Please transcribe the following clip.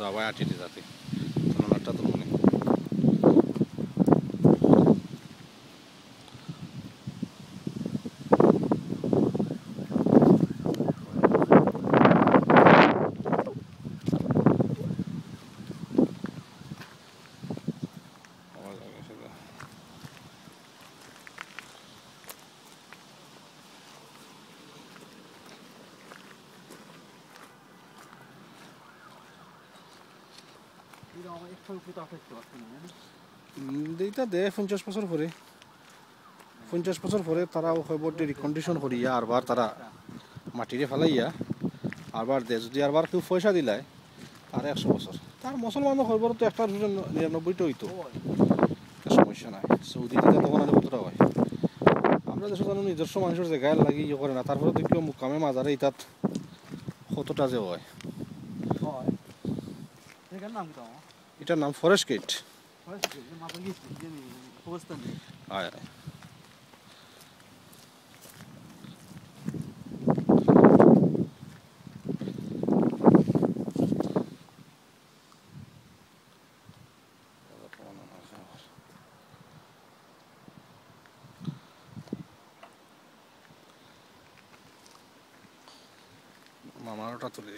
যাবাই আটিতে যাতে নানারটা তো মনে এইটা দে 50 বছর পরে 50 বছর পরে তারা বডি রিকন্ডিশন করিয়া আরবার তারা মাটিরে ফেলাইয়া আরবার দে যদি আরবার কেউ পয়সা দিলায় আর 100 বছর তার মুসলমান খবর তো 199টা হইতো সমস্যা নাই সৌদিতে তখন আর কতটা হয় আমরা দেশে জানো নিজস্ব মানুষের জায়গায় লাগি ইয়ে করে না তারপরে তো কেউ মুকামে মাজারে ইতাত কতটা যে হয় এটার নাম ফরেস্ট গেট আয় আয় মামার ওটা তুলে